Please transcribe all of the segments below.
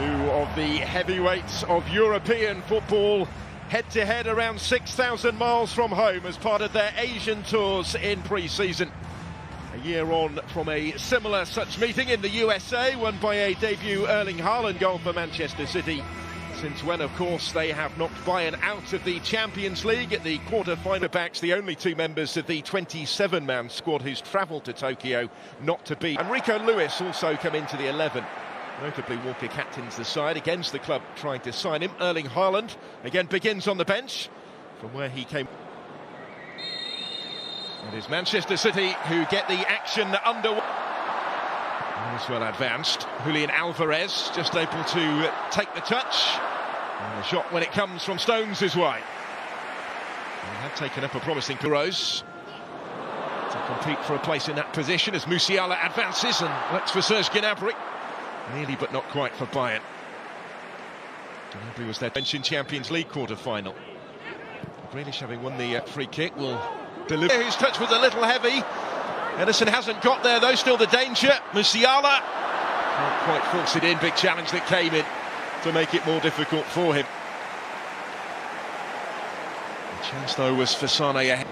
Two of the heavyweights of European football head-to-head around 6,000 miles from home as part of their Asian tours in pre-season. A year on from a similar such meeting in the USA, won by a debut Erling Haaland goal for Manchester City. Since when, of course, they have knocked Bayern out of the Champions League at the quarter-final. Backs the only two members of the 27-man squad who's travelled to Tokyo not to be. And Rico Lewis also come into the 11. Notably, Walker captains the side against the club trying to sign him. Erling Haaland again begins on the bench from where he came. It is Manchester City who get the action underway. As well advanced. Julian Alvarez just able to take the touch. And the shot when it comes from Stones is wide. They have taken up a promising Rose to compete for a place in that position as Musiala advances and looks for Serge Gnabry. Nearly but not quite for Bayern. Gnabry was their bench in Champions League quarter-final. Grealish, having won the free kick, will deliver. Whose touch was a little heavy. Ederson hasn't got there though, still the danger. Musiala can't quite force it in, big challenge that came in to make it more difficult for him. The chance though was for Sane ahead.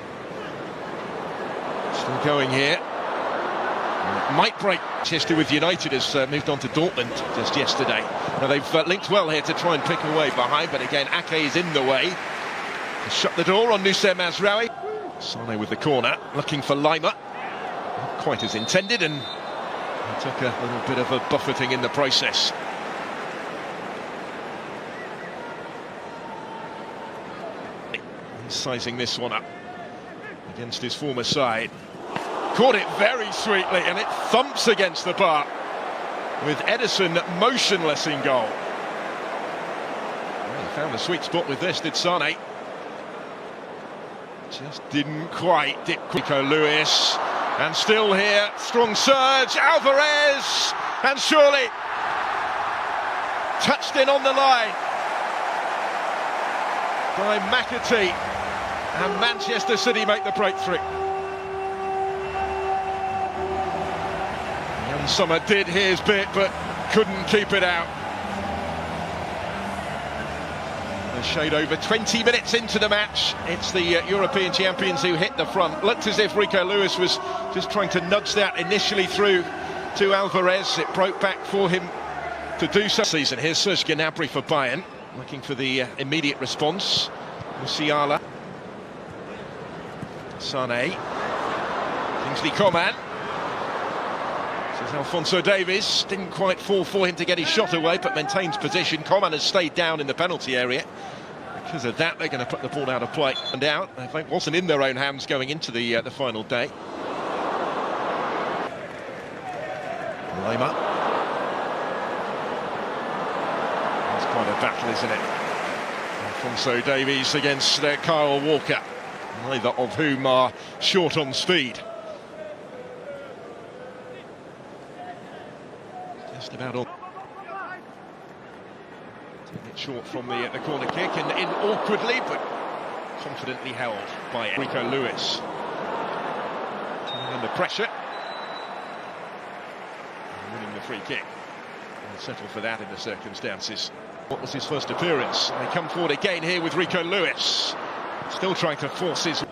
Still going here. It might break. Manchester with United has moved on to Dortmund just yesterday. Now they've linked well here to try and pick away behind, but again Ake is in the way. To shut the door on Nusser Mazraoui. Sane with the corner, looking for Lima. Not quite as intended, and he took a little bit of a buffeting in the process. He's sizing this one up against his former side. Caught it very sweetly, and it thumps against the bar with Ederson motionless in goal. Well, he found the sweet spot with this, did Sane. Just didn't quite dip. Rico Lewis, and still here, strong surge, Alvarez, and surely touched in on the line by McAtee, and Manchester City make the breakthrough. Summer did his bit, but couldn't keep it out. A shade over 20 minutes into the match. It's the European champions who hit the front. Looked as if Rico Lewis was just trying to nudge that initially through to Alvarez. It broke back for him to do so. Season. Here's Serge Gnabry for Bayern, looking for the immediate response. Musiala, Sane, Kingsley Coman. Alphonso Davies didn't quite fall for him to get his shot away, but maintains position. Coman has stayed down in the penalty area. Because of that, they're going to put the ball out of play and out. I think it wasn't in their own hands going into the final day. Lima. It's quite a battle, isn't it? Alphonso Davies against Kyle Walker, neither of whom are short on speed. Just about all. Taking it short from the corner kick and in awkwardly but confidently held by Rico Lewis. Coming under pressure. And winning the free kick. And settle for that in the circumstances. What was his first appearance? They come forward again here with Rico Lewis. Still trying to force his...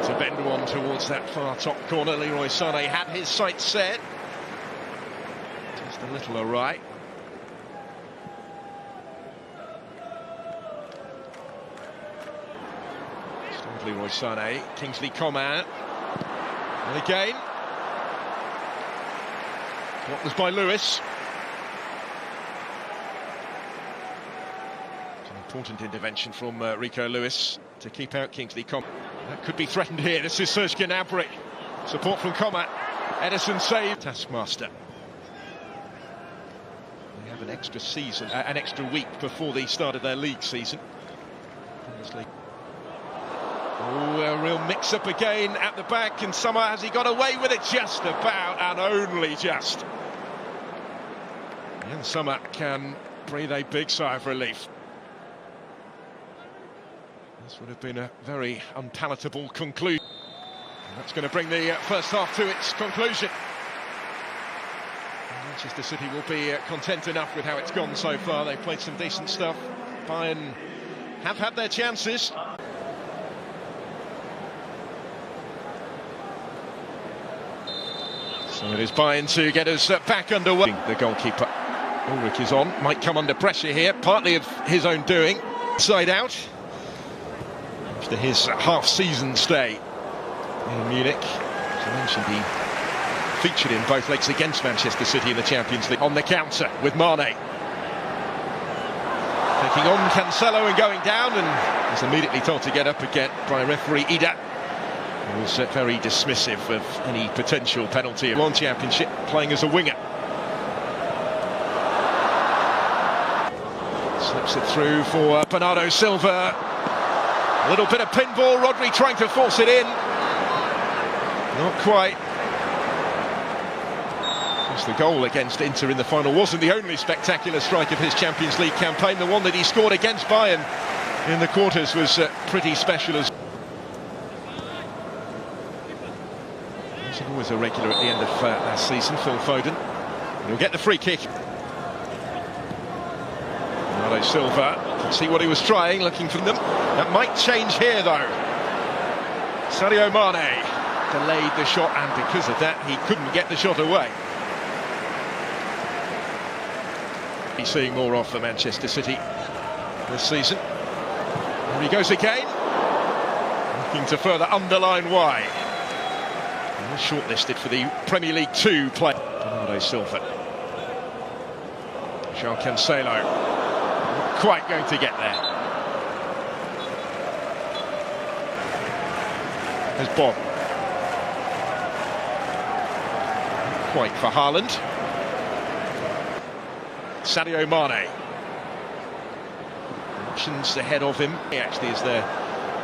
to bend one towards that far top corner. Leroy Sané had his sights set. Just a little awry. Still Leroy Sané, Kingsley Coman. And again. What was by Lewis. It's an important intervention from Rico Lewis to keep out Kingsley Coman. That could be threatened here. This is Serge Gnabry. Support from Coman. Ederson saved. Taskmaster. They have an extra season, an extra week before the start of their league season. Oh, a real mix-up again at the back, and Summer, has he got away with it? Just about, and only just. And Summer can breathe a big sigh of relief. This would have been a very unpalatable conclusion. And that's going to bring the first half to its conclusion. Manchester City will be content enough with how it's gone so far. They've played some decent stuff. Bayern have had their chances. So it is Bayern to get us back underway. The goalkeeper, Ulrich, is on. Might come under pressure here, partly of his own doing. Side out. After his half-season stay in Munich. As I mentioned, he featured in both legs against Manchester City in the Champions League. On the counter with Mane. Taking on Cancelo and going down, and is immediately told to get up again by referee Ida. He was very dismissive of any potential penalty. One Championship, playing as a winger. Slips it through for Bernardo Silva. A little bit of pinball, Rodri trying to force it in. Not quite. The goal against Inter in the final wasn't the only spectacular strike of his Champions League campaign. The one that he scored against Bayern in the quarters was pretty special as he's always a regular at the end of last season, Phil Foden. He'll get the free kick. Bernardo Silva, can see what he was trying, looking for them. That might change here though. Sadio Mane delayed the shot, and because of that he couldn't get the shot away. He's seeing more of for Manchester City this season. There he goes again, looking to further underline why. He was shortlisted for the Premier League 2 play. Bernardo Silva. João Cancelo. Not quite going to get there. There's Bob. Not quite for Haaland. Sadio Mane. Options ahead of him. He actually is there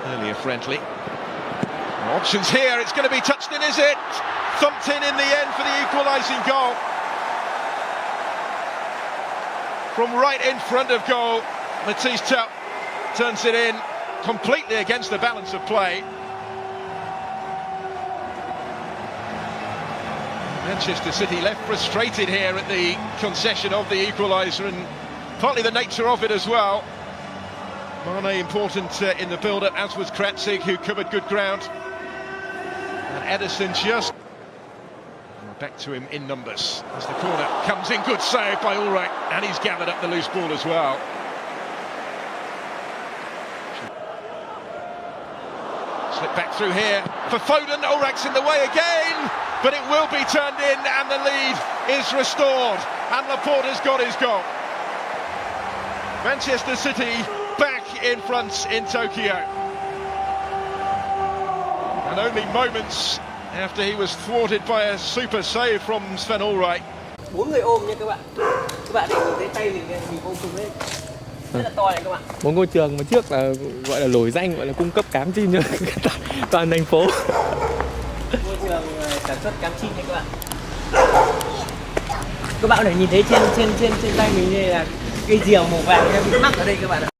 earlier friendly. Options here, it's going to be touched in, is it? Thumped in the end for the equalising goal. From right in front of goal, Matisse Tupp turns it in, completely against the balance of play. Manchester City left frustrated here at the concession of the equaliser, and partly the nature of it as well. Mane important in the build-up, as was Kratzig, who covered good ground. And Ederson just back to him in numbers as the corner comes in. Good save by Ulrich, and he's gathered up the loose ball as well. Slip back through here for Foden. Ulrich's in the way again, but it will be turned in, and the lead is restored, and Laporta's got his goal. Manchester City back in front in Tokyo, and only moments after he was thwarted by a super save from Sven Ulreich. 4 người ôm nha các bạn. Các bạn để nhìn thấy tay mình ôm cùng lên. Rất là to này các bạn. Một ngôi trường mà trước là gọi là nổi danh, gọi là cung cấp cám chim cho toàn thành phố. Ngôi trường sản xuất cám chim nha các bạn. Các bạn có thể nhìn thấy trên tay mình đây là cây diều màu vàng bị mắc ở đây các bạn ạ.